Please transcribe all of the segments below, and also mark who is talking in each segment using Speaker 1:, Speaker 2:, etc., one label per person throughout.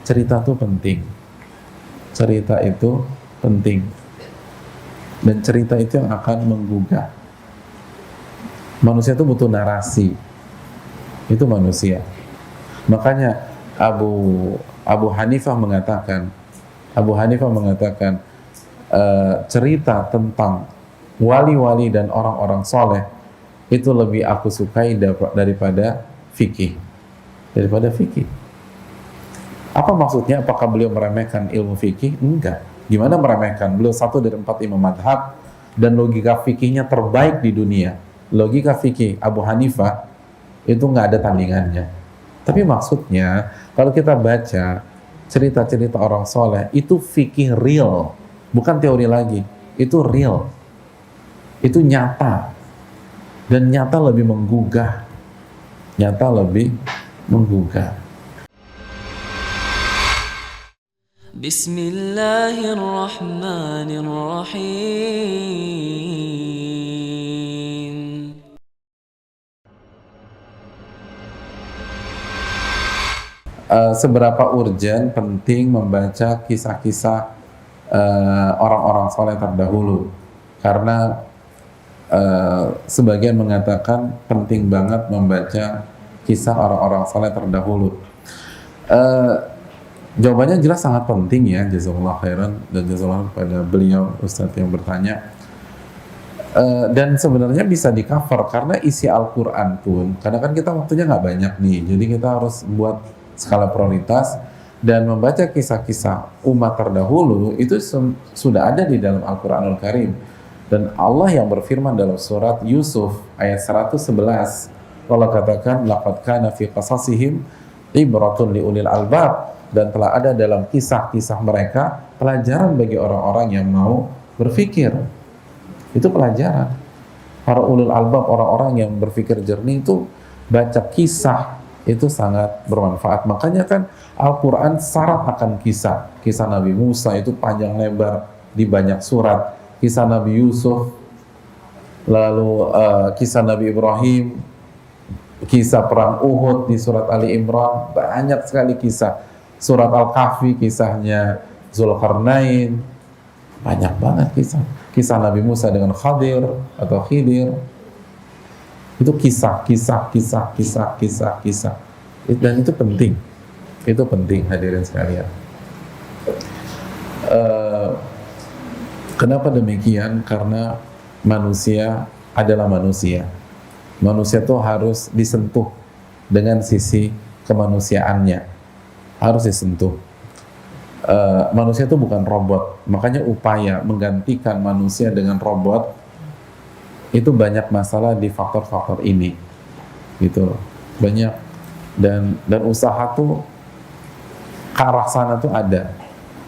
Speaker 1: cerita itu penting. Cerita itu penting. Dan cerita itu yang akan menggugah. Manusia itu butuh narasi. Itu manusia. Makanya Abu Hanifah mengatakan cerita tentang wali-wali dan orang-orang soleh itu lebih aku sukai daripada fikih. Apa maksudnya? Apakah beliau meremehkan ilmu fikih? Enggak. Gimana meremehkan? Beliau satu dari 4 imam madhab dan logika fikihnya terbaik di dunia. Logika fikih Abu Hanifah itu nggak ada tandingannya. Tapi maksudnya kalau kita baca cerita-cerita orang soleh itu fikih real, bukan teori lagi. Itu real, itu nyata, dan nyata lebih menggugah.
Speaker 2: Bismillahirrahmanirrahim.
Speaker 1: Seberapa urgent penting membaca kisah-kisah orang-orang soleh terdahulu, karena sebagian mengatakan penting banget membaca kisah orang-orang soleh terdahulu. Jawabannya jelas sangat penting ya, jazakallahu khairan, dan jazakallahu pada beliau Ustadz yang bertanya. Dan sebenarnya bisa di cover karena isi Al-Quran pun, karena kan kita waktunya nggak banyak nih, jadi kita harus buat skala prioritas dan membaca kisah-kisah umat terdahulu itu sudah ada di dalam Al-Quranul Karim. Dan Allah yang berfirman dalam surat Yusuf ayat 111, Allah katakan laqad kana fi qasasihim ibratun liulil albab, dan telah ada dalam kisah-kisah mereka pelajaran bagi orang-orang yang mau berpikir. Itu pelajaran. Para ulul albab, orang-orang yang berpikir jernih itu baca kisah itu sangat bermanfaat. Makanya kan Al-Quran syarat akan kisah. Kisah Nabi Musa itu panjang lebar di banyak surat. Kisah Nabi Yusuf, lalu kisah Nabi Ibrahim, kisah perang Uhud di surat Ali Imran, banyak sekali kisah. Surat Al-Kahfi kisahnya Zulkarnain, banyak banget kisah. Kisah Nabi Musa dengan Khidir, itu kisah. Dan itu penting. Itu penting, hadirin sekalian. Kenapa demikian? Karena manusia adalah manusia. Manusia itu harus disentuh dengan sisi kemanusiaannya. Harus disentuh. Manusia itu bukan robot, makanya upaya menggantikan manusia dengan robot itu banyak masalah di faktor-faktor ini, gitu, banyak, dan usaha tuh ke arah sana tuh ada.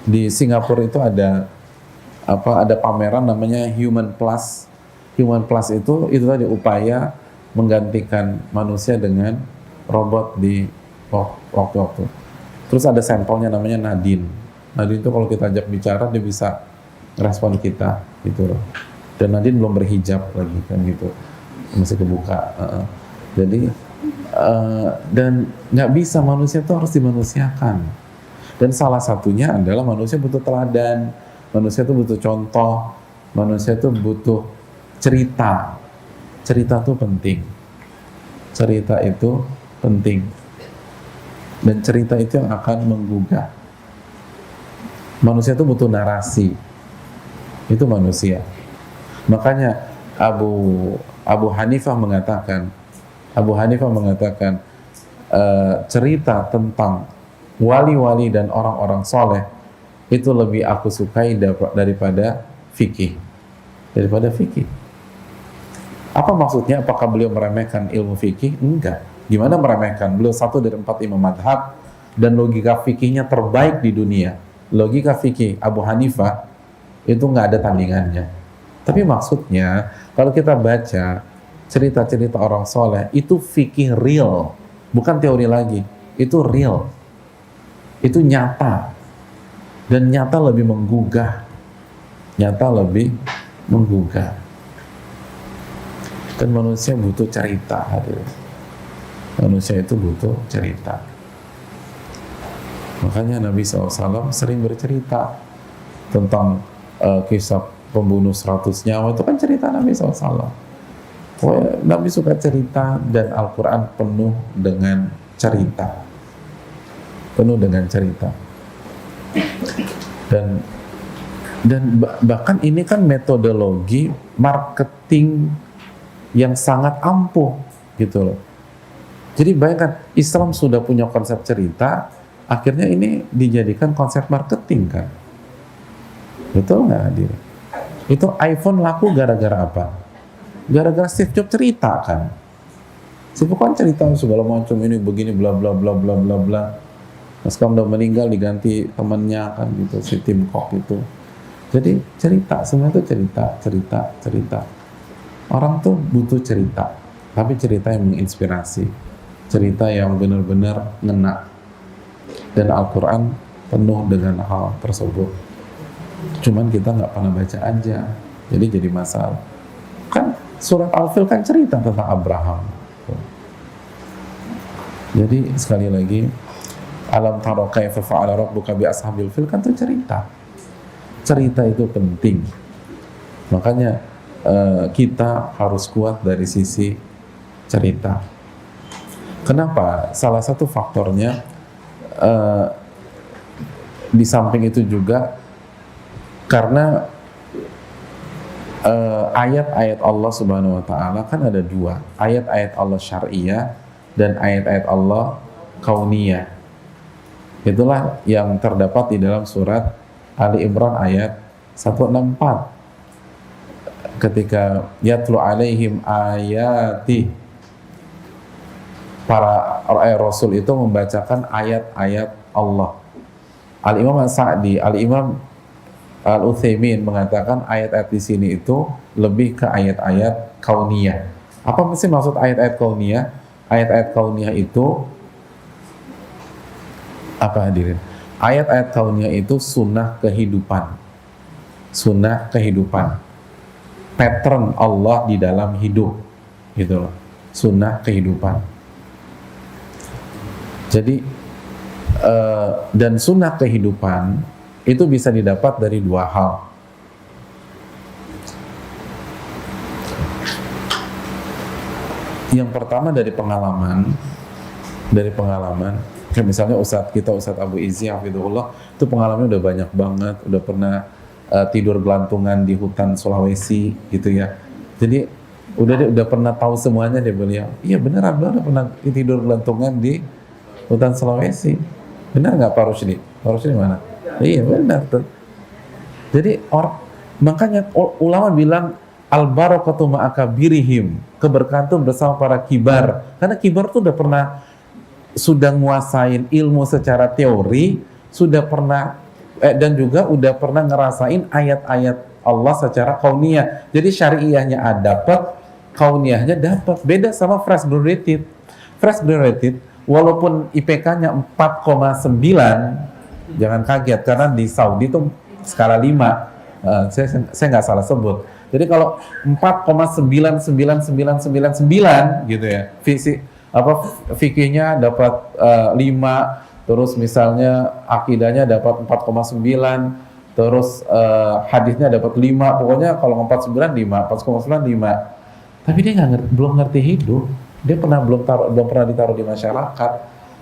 Speaker 1: Di Singapura itu ada pameran namanya Human Plus itu tadi upaya menggantikan manusia dengan robot di waktu-waktu. Terus ada sampelnya namanya Nadine itu kalau kita ajak bicara dia bisa respon kita gitu loh. Dan Nadine belum berhijab lagi kan gitu, masih kebuka. Jadi dan nggak bisa, manusia itu harus dimanusiakan. Dan salah satunya adalah manusia butuh teladan, manusia itu butuh contoh, manusia itu butuh cerita. Cerita itu penting. Dan cerita itu yang akan menggugah. Manusia itu butuh narasi. Itu manusia. Makanya Abu Hanifah mengatakan cerita tentang wali-wali dan orang-orang soleh itu lebih aku sukai daripada fikih. Apa maksudnya? Apakah beliau meremehkan ilmu fikih? Enggak. Gimana meremehkan? Beliau satu dari 4 imam madhab dan logika fikihnya terbaik di dunia. Logika fikih Abu Hanifah itu nggak ada tandingannya. Tapi maksudnya kalau kita baca cerita-cerita orang soleh itu fikih real, bukan teori lagi. Itu real, itu nyata, dan nyata lebih menggugah. Dan manusia butuh cerita, hadirin. Manusia itu butuh cerita. Makanya Nabi SAW sering bercerita tentang kisah pembunuh 100 nyawa, itu kan cerita Nabi SAW. Nabi suka cerita, dan Al-Quran penuh dengan cerita, dan bahkan ini kan metodologi marketing yang sangat ampuh gitu loh. Jadi bayangkan, Islam sudah punya konsep cerita, akhirnya ini dijadikan konsep marketing kan. Betul nggak hadirin? Itu iPhone laku gara-gara apa? Gara-gara Steve Jobs cerita kan. Steve Jobs kan cerita segala macam, ini begini bla bla bla bla bla bla. Pas kamu udah meninggal diganti temannya kan gitu, si Tim Cook itu. Jadi cerita, semua itu cerita. Orang tuh butuh cerita, tapi cerita yang menginspirasi, cerita yang benar-benar ngena. Dan Al-Quran penuh dengan hal tersebut. Cuman kita nggak pernah baca aja, jadi masalah. Kan surat Al-Fil kan cerita tentang Abraham. Jadi sekali lagi, alam tara kaifa fa'ala rabbuka bi ashabil fil kan itu cerita. Cerita itu penting. Makanya kita harus kuat dari sisi cerita. Kenapa? Salah satu faktornya di samping itu juga karena ayat-ayat Allah Subhanahu wa taala kan ada dua, ayat-ayat Allah syariah dan ayat-ayat Allah kauniyah. Itulah yang terdapat di dalam surat Ali Imran ayat 164. Ketika yatlu alaihim ayati, para rasul itu membacakan ayat-ayat Allah. Al-Imam As-Sa'di, Al-Imam Al-Utsaimin mengatakan ayat-ayat di sini itu lebih ke ayat-ayat kauniyah. Apa mesti maksud ayat-ayat kauniyah? Ayat-ayat kauniyah itu apa hadirin? Ayat-ayat kauniyah itu sunnah kehidupan. Sunnah kehidupan. Pattern Allah di dalam hidup. Gitu loh. Sunnah kehidupan. Jadi dan sunnah kehidupan itu bisa didapat dari dua hal. Yang pertama dari pengalaman, kayak misalnya Ustadz Abu Izzi hafizahullah, itu pengalamannya udah banyak banget, udah pernah tidur gelantungan di hutan Sulawesi gitu ya. Jadi udah pernah tahu semuanya deh beliau. Iya beneran, beliau udah pernah tidur gelantungan di hutan Sulawesi. Benar nggak Pak Rusdi? Pak Rusdi mana? Iya benar tuh. Jadi makanya ulama bilang al-barakatu ma'akabirihim, keberkahan itu bersama para kibar. Karena kibar tuh sudah nguasain ilmu secara teori, sudah pernah dan juga udah pernah ngerasain ayat-ayat Allah secara kauniyah. Jadi syariahnya dapat, kauniyahnya dapat. Beda sama fresh graduated. Fresh graduated walaupun IPK-nya 4,9, jangan kaget karena di Saudi itu skala 5. Saya nggak salah sebut. Jadi kalau 4,99999 gitu ya, fikihnya dapat 5, terus misalnya akidahnya dapat 4,9, terus hadisnya dapat 5, pokoknya kalau 4,9 5, 4,9 5. Tapi dia belum ngerti hidup. Dia belum pernah ditaruh di masyarakat.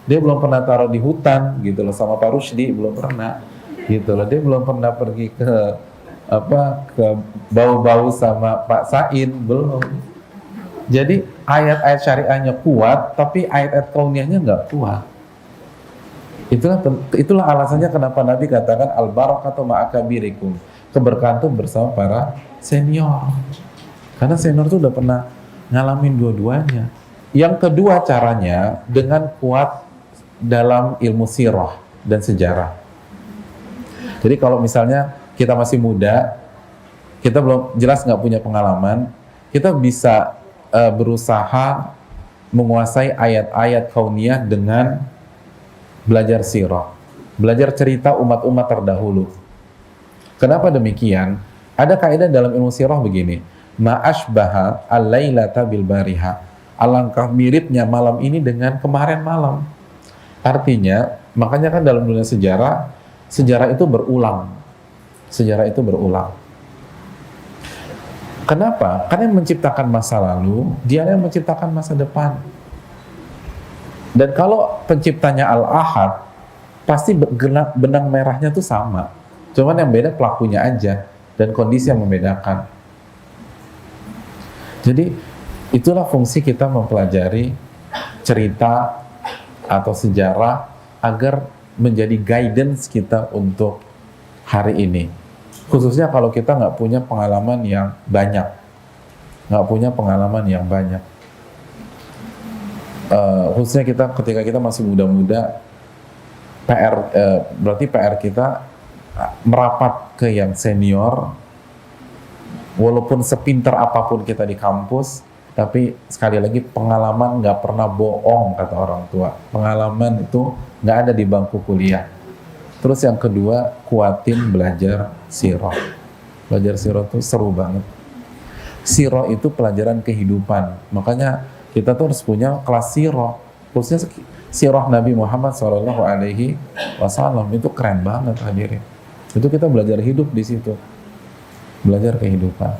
Speaker 1: Dia belum pernah taruh di hutan gitu loh sama Pak Rusdi, belum pernah gitu loh. Dia belum pernah pergi ke bau-bau sama Pak Sain, belum. Jadi ayat-ayat syariahnya kuat, tapi ayat-ayat kauniyahnya nggak kuat. Itulah alasannya kenapa Nabi katakan al-barakatu ma'akabirikum, keberkahan itu bersama para senior. Karena senior itu udah pernah ngalamin dua-duanya. Yang kedua caranya dengan kuat dalam ilmu sirah dan sejarah. Jadi kalau misalnya kita masih muda, kita belum jelas nggak punya pengalaman, kita bisa berusaha menguasai ayat-ayat kauniyah dengan belajar sirah, belajar cerita umat-umat terdahulu. Kenapa demikian? Ada kaidah dalam ilmu sirah begini, ma'ashbaha al-lailata bil bariha, alangkah miripnya malam ini dengan kemarin malam. Artinya Makanya kan dalam dunia sejarah, sejarah itu berulang. Sejarah itu berulang. Kenapa? Karena yang menciptakan masa lalu, dia yang menciptakan masa depan. Dan kalau penciptanya Al-Ahad, pasti benang merahnya tuh sama. Cuman yang beda pelakunya aja, dan kondisi yang membedakan. Jadi, itulah fungsi kita mempelajari cerita atau sejarah agar menjadi guidance kita untuk hari ini. Khususnya kalau kita nggak punya pengalaman yang banyak. Khususnya kita ketika kita masih muda-muda, berarti PR kita merapat ke yang senior, walaupun sepinter apapun kita di kampus, tapi sekali lagi pengalaman nggak pernah bohong kata orang tua. Pengalaman itu nggak ada di bangku kuliah. Terus yang kedua, kuatin belajar sirah. Belajar sirah itu seru banget. Sirah itu pelajaran kehidupan. Makanya kita tuh harus punya kelas sirah. Khususnya sirah Nabi Muhammad SAW itu keren banget hadirin. Itu kita belajar hidup di situ. Belajar kehidupan.